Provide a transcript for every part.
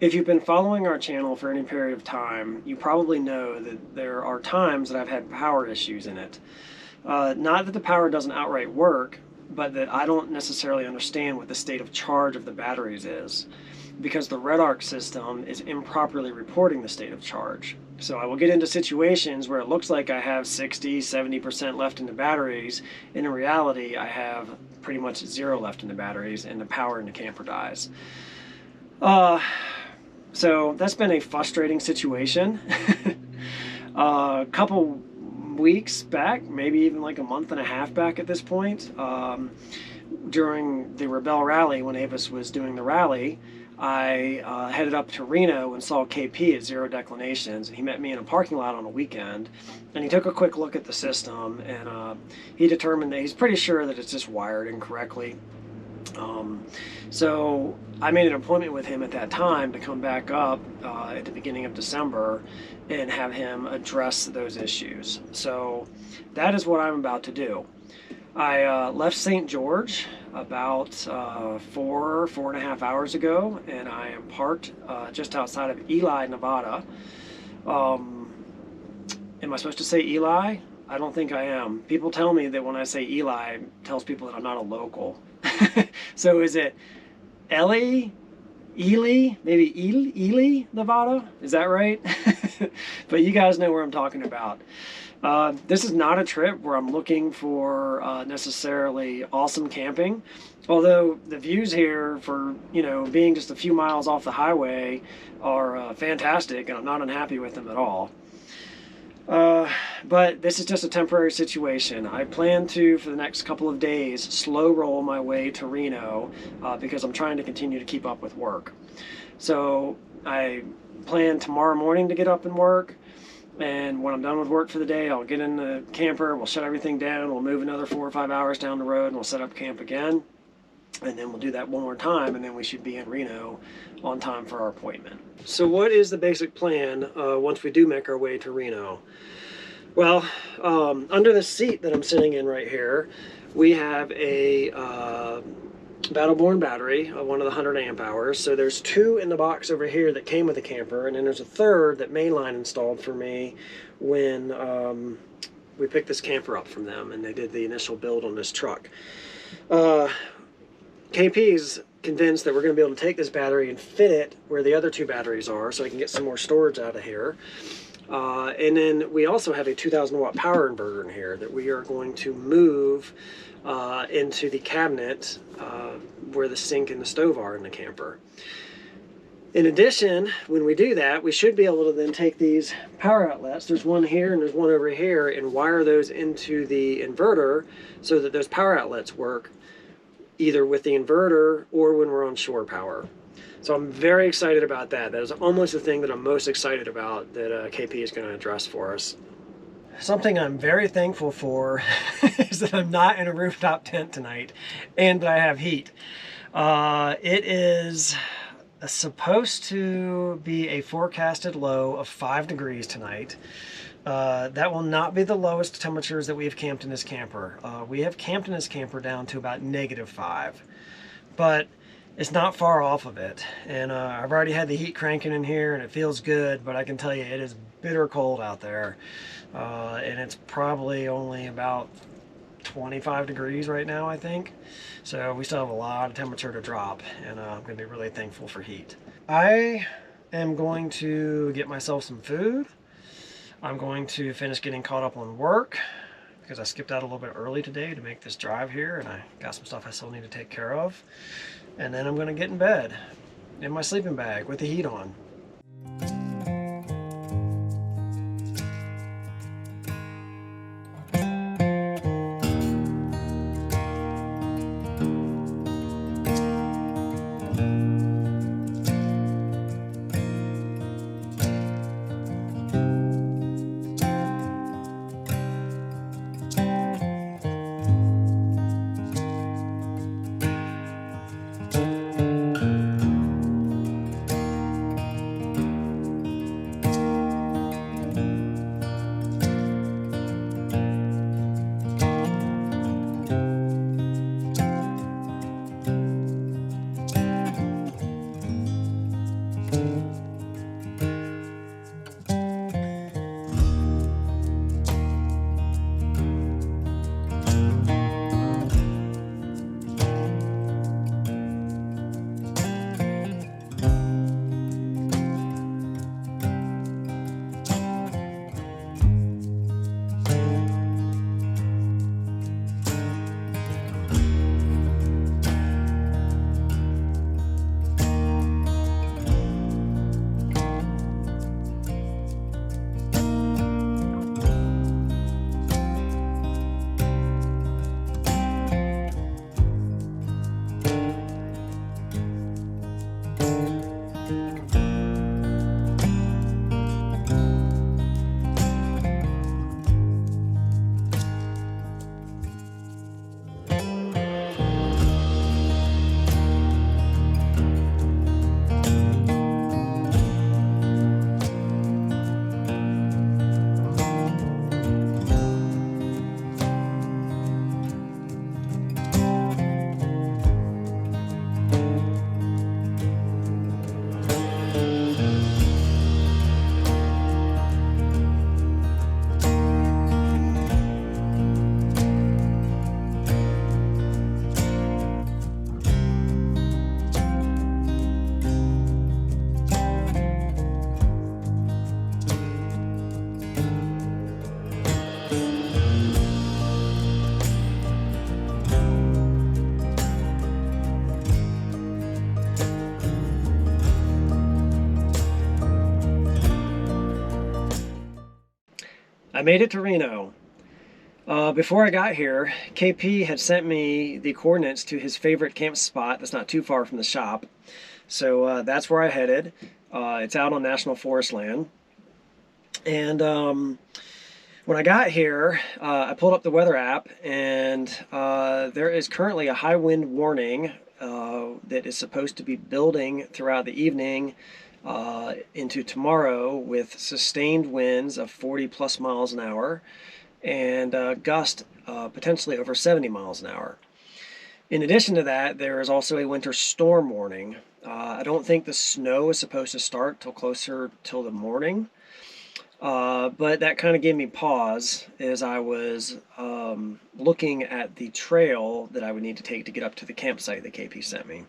If you've been following our channel for any period of time, you probably know that there are times that I've had power issues in it. Not that the power doesn't outright work, but that I don't necessarily understand what the state of charge of the batteries is, because the REDARC system is improperly reporting the state of charge. So I will get into situations where it looks like I have 60, 70% left in the batteries, and in reality I have pretty much zero left in the batteries and the power in the camper dies. So that's been a frustrating situation. A couple weeks back, maybe even like a month and a half back at this point, during the Rebel Rally, when Avis was doing the rally, I headed up to Reno and saw KP at Zero Declinations, and he met me in a parking lot on a weekend, and he took a quick look at the system, and he determined that he's pretty sure that it's just wired incorrectly. So I made an appointment with him at that time to come back up at the beginning of December and have him address those issues. So that is what I'm about to do. I left St. George about 4.5 hours ago, and I am parked just outside of Ely, Nevada. Am I supposed to say Eli? I don't think I am. People tell me that when I say Eli, it tells people that I'm not a local. So is it Ely, maybe Ely, Nevada? Is that right? But you guys know where I'm talking about. This is not a trip where I'm looking for necessarily awesome camping, although the views here, for being just a few miles off the highway, are fantastic, and I'm not unhappy with them at all. But this is just a temporary situation. I plan to, for the next couple of days, slow roll my way to Reno because I'm trying to continue to keep up with work. So I plan tomorrow morning to get up and work, and when I'm done with work for the day, I'll get in the camper, we'll shut everything down, we'll move another 4 or 5 hours down the road, and we'll set up camp again. And then we'll do that one more time, and then we should be in Reno on time for our appointment. So what is the basic plan once we do make our way to Reno? Well, under the seat that I'm sitting in right here, we have a Battle Born battery, one of the 100 amp hours. So there's 2 in the box over here that came with the camper, and then there's a third that Mainline installed for me when we picked this camper up from them, and they did the initial build on this truck. KP is convinced that we're going to be able to take this battery and fit it where the other 2 batteries are, so I can get some more storage out of here. And then we also have a 2,000 watt power inverter in here that we are going to move into the cabinet where the sink and the stove are in the camper. In addition, when we do that, we should be able to then take these power outlets, there's one here and there's one over here, and wire those into the inverter so that those power outlets work either with the inverter or when we're on shore power. So I'm very excited about that. That is almost the thing that I'm most excited about that KP is going to address for us. Something I'm very thankful for is that I'm not in a rooftop tent tonight and that I have heat. It is supposed to be a forecasted low of 5 degrees tonight. That will not be the lowest temperatures that we have camped in this camper. We have camped in this camper down to about -5, but it's not far off of it. And I've already had the heat cranking in here and it feels good, but I can tell you it is bitter cold out there. And it's probably only about 25 degrees right now, I think. So we still have a lot of temperature to drop, and I'm going to be really thankful for heat. I am going to get myself some food. I'm going to finish getting caught up on work because I skipped out a little bit early today to make this drive here, and I got some stuff I still need to take care of. And then I'm going to get in bed in my sleeping bag with the heat on. I made it to Reno. Before I got here, KP had sent me the coordinates to his favorite camp spot that's not too far from the shop. So that's where I headed. It's out on National Forest land. And when I got here, I pulled up the weather app, and there is currently a high wind warning that is supposed to be building throughout the evening into tomorrow, with sustained winds of 40+ miles an hour and gust potentially over 70 miles an hour. In addition to that, there is also a winter storm warning. I don't think the snow is supposed to start till closer till the morning, but that kind of gave me pause as I was looking at the trail that I would need to take to get up to the campsite that KP sent me.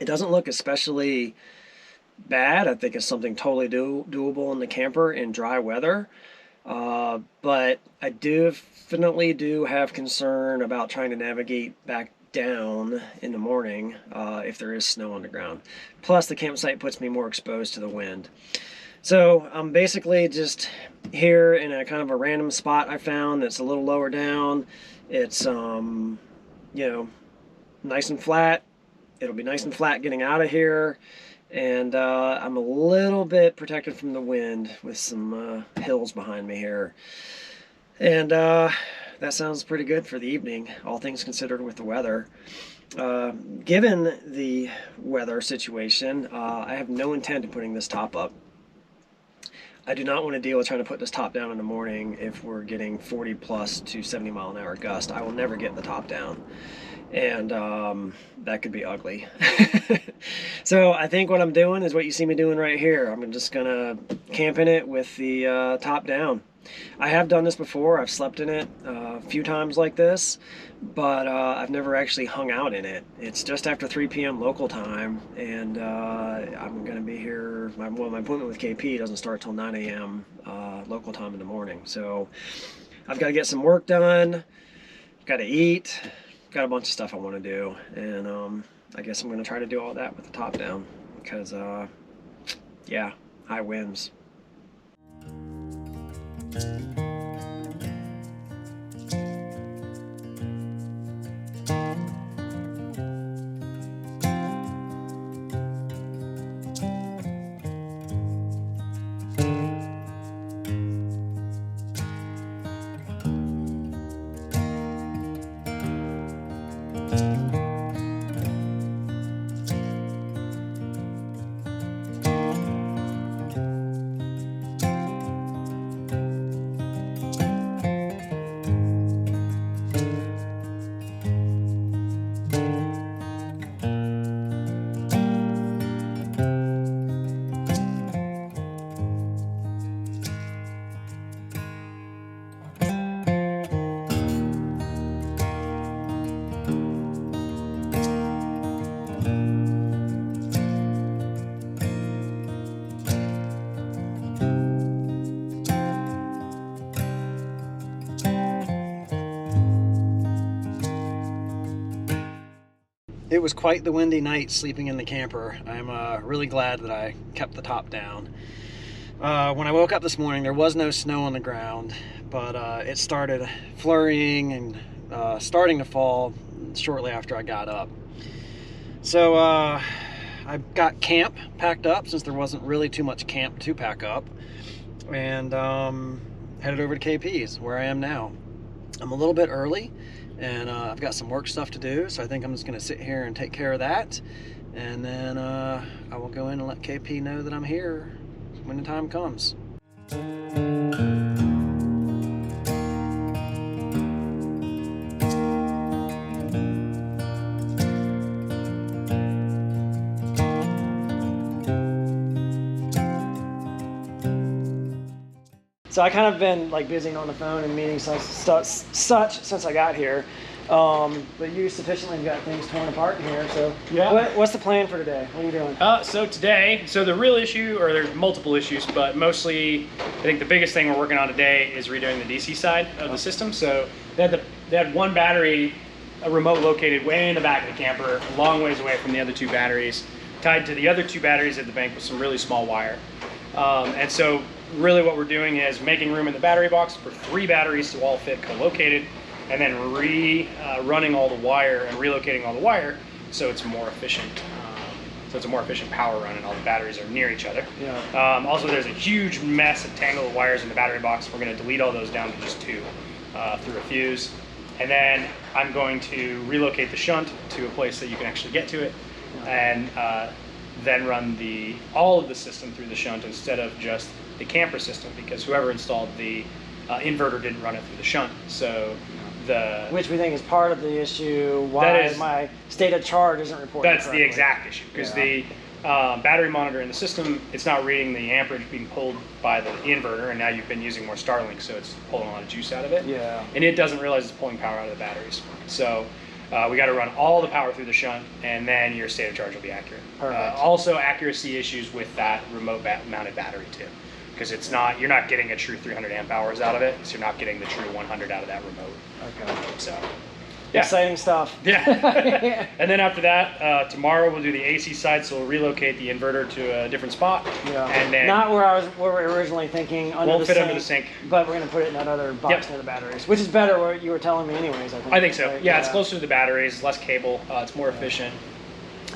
It doesn't look especially bad. I think it's something totally doable in the camper in dry weather. But I definitely do have concern about trying to navigate back down in the morning if there is snow on the ground. Plus, the campsite puts me more exposed to the wind. So I'm basically just here in a kind of a random spot I found that's a little lower down. It's you know, nice and flat. It'll be nice and flat getting out of here. And I'm a little bit protected from the wind with some hills behind me here. And that sounds pretty good for the evening, all things considered with the weather. Given the weather situation, I have no intent of putting this top up. I do not want to deal with trying to put this top down in the morning if we're getting 40+ to 70 mile an hour gust. I will never get the top down. And that could be ugly. So I think what I'm doing is what you see me doing right here. I'm just gonna camp in it with the top down. I have done this before. I've slept in it a few times like this, but I've never actually hung out in it. It's just after 3 p.m. local time, and I'm gonna be here. My appointment with KP doesn't start till 9 a.m. Local time in the morning. So I've got to get some work done. Got to eat. Got a bunch of stuff I want to do, and I guess I'm going to try to do all that with the top down because, yeah, high winds. It was quite the windy night sleeping in the camper. I'm really glad that I kept the top down. When I woke up this morning, there was no snow on the ground, but it started flurrying and starting to fall shortly after I got up. So I got camp packed up since there wasn't really too much camp to pack up, and headed over to KP's where I am now. I'm a little bit early, and I've got some work stuff to do, so I think I'm just going to sit here and take care of that, and then I will go in and let KP know that I'm here when the time comes. So I kind of been like busy on the phone and meetings such since I got here, but you sufficiently got things torn apart in here. So yeah, what's the plan for today? What are you doing? So the real issue, or there's multiple issues, but mostly I think the biggest thing we're working on today is redoing the DC side of the system. So they had one battery, a remote located way in the back of the camper, a long ways away from the other two batteries, tied to the other two batteries at the bank with some really small wire. And so really what we're doing is making room in the battery box for 3 batteries to all fit co-located, and then running all the wire and relocating all the wire so it's more efficient. So it's a more efficient power run, and all the batteries are near each other. Yeah. Also, there's a huge mess of tangle of wires in the battery box. We're going to delete all those down to just 2 through a fuse. And then I'm going to relocate the shunt to a place that you can actually get to it, and then run all of the system through the shunt instead of just the camper system, because whoever installed the inverter didn't run it through the shunt. So which we think is part of the issue why my state of charge isn't reporting That's correctly. the exact issue, because the battery monitor in the system, it's not reading the amperage being pulled by the inverter, and now you've been using more Starlink, so it's pulling a lot of juice out of it. Yeah. And it doesn't realize it's pulling power out of the batteries. So we got to run all the power through the shunt, and then your state of charge will be accurate. Also, accuracy issues with that remote mounted battery too, because you're not getting a true 300 amp hours out of it, so you're not getting the true 100 out of that remote. Okay. So. Yeah. Exciting stuff. Yeah. And then after that, tomorrow we'll do the AC side, so we'll relocate the inverter to a different spot. Yeah. And then not where we were originally thinking, under the sink. Under the sink. But we're going to put it in that other box near the batteries, which is better, what you were telling me anyways, I think. I think so. Right? Yeah, it's closer to the batteries, less cable, it's more efficient.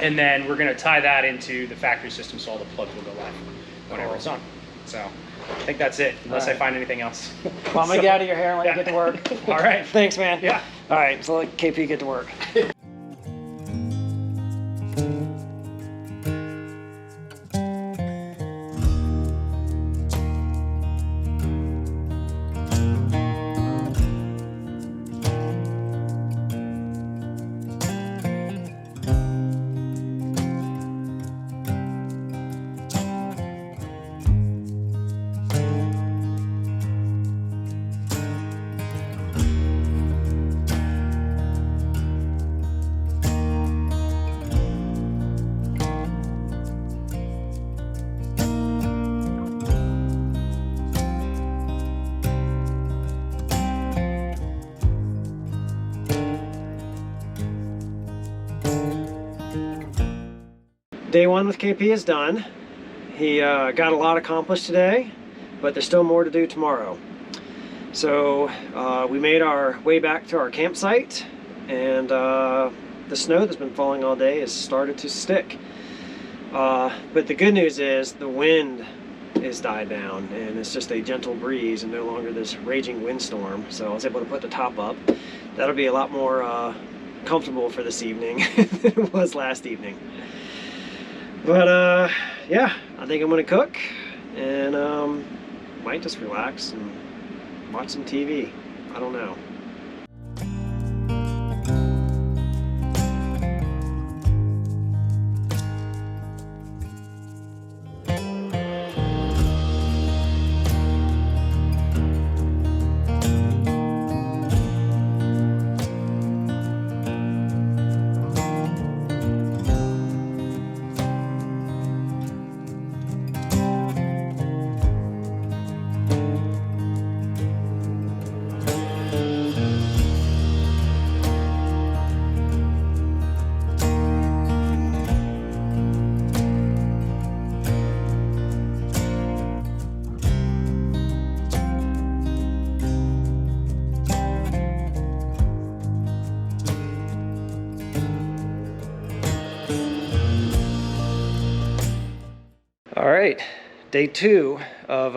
And then we're going to tie that into the factory system, so all the plugs will go live whenever it's on. So I think that's it, unless I find anything else. Well, I'm going to get out of your hair and let you get to work. All right. Thanks, man. Yeah. All right, so let KP get to work. Day 1 with KP is done. He got a lot accomplished today, but there's still more to do tomorrow. So we made our way back to our campsite, and the snow that's been falling all day has started to stick. But the good news is the wind is died down, and it's just a gentle breeze and no longer this raging windstorm. So I was able to put the top up. That'll be a lot more comfortable for this evening than it was last evening. But yeah, I think I'm gonna cook and might just relax and watch some TV. I don't know. All right, day 2 of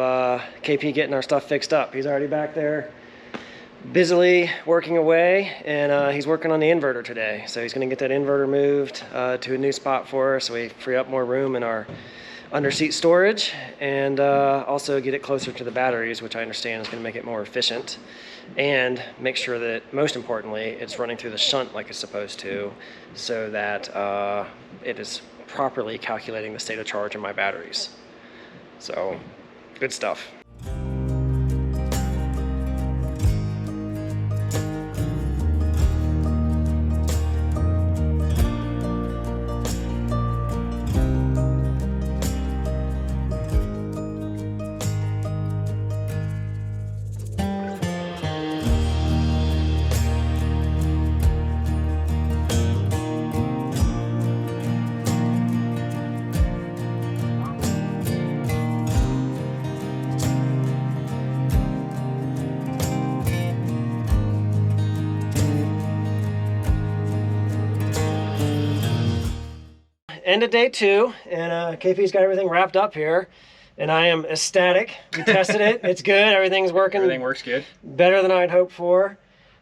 KP getting our stuff fixed up. He's already back there busily working away, and he's working on the inverter today. So he's gonna get that inverter moved to a new spot for us so we free up more room in our under-seat storage, and also get it closer to the batteries, which I understand is gonna make it more efficient, and make sure that, most importantly, it's running through the shunt like it's supposed to, so that it is properly calculating the state of charge in my batteries. So, good stuff. end of day 2, and KP's got everything wrapped up here, and I am ecstatic. We tested it. It's good. Everything's working. Everything works good. Better than I'd hoped for.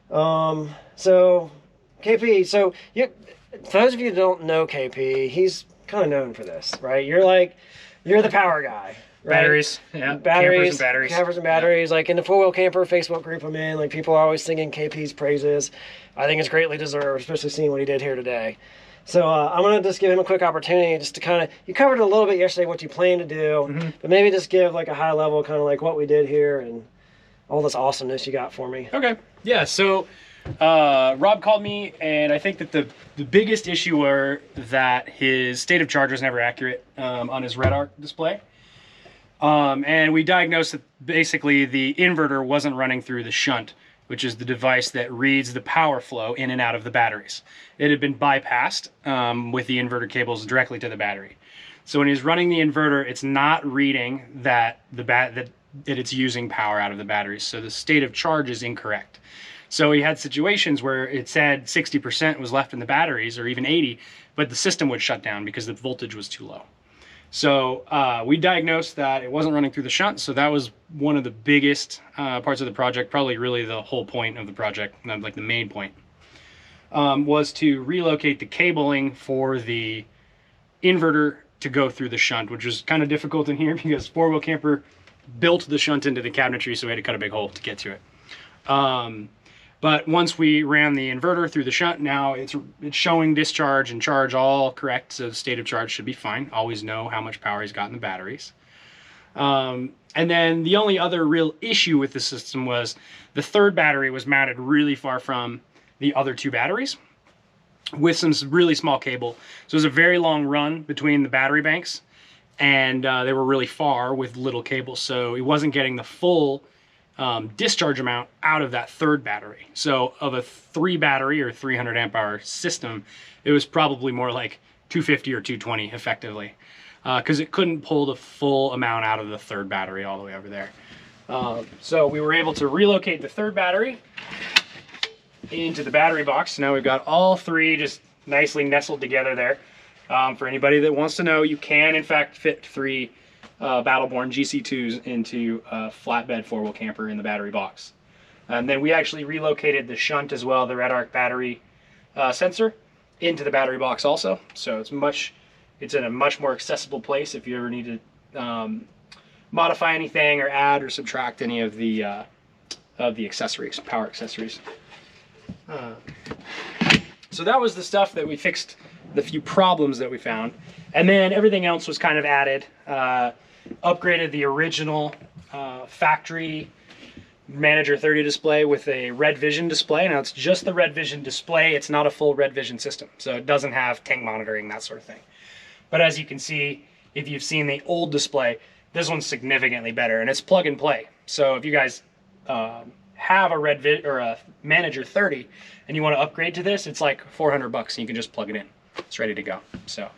So, KP, for those of you who don't know KP, he's kind of known for this, right? You're the power guy. Right? Batteries, yeah. Batteries, Campers and batteries. batteries. Like in the 4-Wheel Camper Facebook group I'm in, like people are always singing KP's praises. I think it's greatly deserved, especially seeing what he did here today. So I'm going to just give him a quick opportunity just to kind of, you covered it a little bit yesterday, what you plan to do, but maybe just give like a high level kind of like what we did here and all this awesomeness you got for me. Okay. Yeah, so Rob called me, and I think that the biggest issue were that his state of charge was never accurate on his REDARC display. And we diagnosed that basically the inverter wasn't running through the shunt, which is the device that reads the power flow in and out of the batteries. It had been bypassed with the inverter cables directly to the battery. So when he's running the inverter, it's not reading that that it's using power out of the batteries. So the state of charge is incorrect. So he had situations where it said 60% was left in the batteries, or even 80, but the system would shut down because the voltage was too low. So we diagnosed that it wasn't running through the shunt, so that was one of the biggest parts of the project, probably really the whole point of the project, like the main point, was to relocate the cabling for the inverter to go through the shunt, which was kind of difficult in here because 4-Wheel Camper built the shunt into the cabinetry, so we had to cut a big hole to get to it. But once we ran the inverter through the shunt, now it's showing discharge and charge all correct, so the state of charge should be fine. Always know how much power he's got in the batteries. And then the only other real issue with the system was the third battery was mounted really far from the other 2 batteries with some really small cable. So it was a very long run between the battery banks, and they were really far with little cable, so he wasn't getting the full discharge amount out of that third battery. So of a 3 battery or 300 amp hour system, it was probably more like 250 or 220 effectively, because it couldn't pull the full amount out of the third battery all the way over there. So we were able to relocate the third battery into the battery box. Now we've got all 3 just nicely nestled together there. For anybody that wants to know, you can in fact fit 3 Battle Born GC2s into a flatbed 4-wheel camper in the battery box. And then we actually relocated the shunt as well, the REDARC battery sensor, into the battery box also. So it's in a much more accessible place if you ever need to modify anything or add or subtract any of the accessories, power accessories. So that was the stuff that we fixed, the few problems that we found. And then everything else was kind of added. Upgraded the original factory Manager 30 display with a Red Vision display. Now it's just the Red Vision display, it's not a full Red Vision system, so it doesn't have tank monitoring, that sort of thing. But as you can see, if you've seen the old display, this one's significantly better, and it's plug and play. So if you guys have a Manager 30 and you want to upgrade to this, it's like $400 and you can just plug it in. It's ready to go. So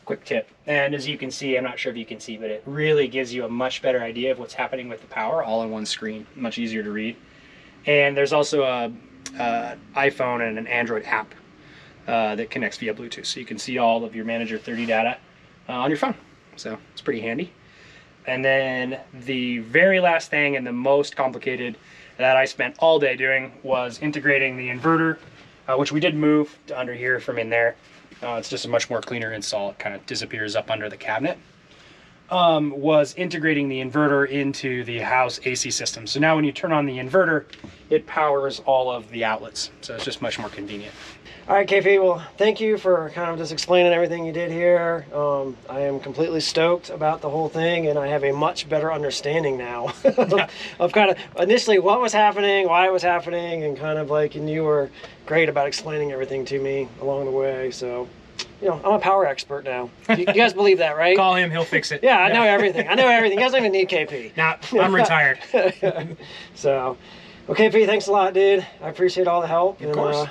quick tip. And as you can see, I'm not sure if you can see, but it really gives you a much better idea of what's happening with the power all on one screen. Much easier to read. And there's also a iPhone and an Android app that connects via Bluetooth, so you can see all of your Manager 30 data on your phone. So it's pretty handy. And then the very last thing and the most complicated that I spent all day doing was integrating the inverter, which we did move to under here from in there. It's just a much more cleaner install. It kind of disappears up under the cabinet. Was integrating the inverter into the house AC system. So now when you turn on the inverter, it powers all of the outlets. So it's just much more convenient. All right, KP, well, thank you for kind of just explaining everything you did here. I am completely stoked about the whole thing, and I have a much better understanding now of kind of initially what was happening, why it was happening, and kind of like, and you were great about explaining everything to me along the way. So, you know, I'm a power expert now. You guys believe that, right? Call him, he'll fix it. Yeah, I know everything. I know everything. You guys don't even need KP. Nah, I'm retired. So, well, KP, thanks a lot, dude. I appreciate all the help. Of course.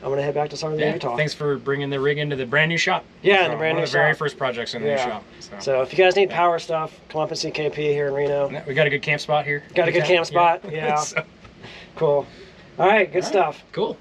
I'm gonna head back to Southern Utah. Thanks for bringing the rig into the brand new shop. Yeah, the brand new one of the shop. very first projects in the new shop. So if you guys need power stuff, come up and see KP here in Reno. We got a good camp spot here. Got a good camp spot. Yeah. So. Cool. All right, good stuff. Cool.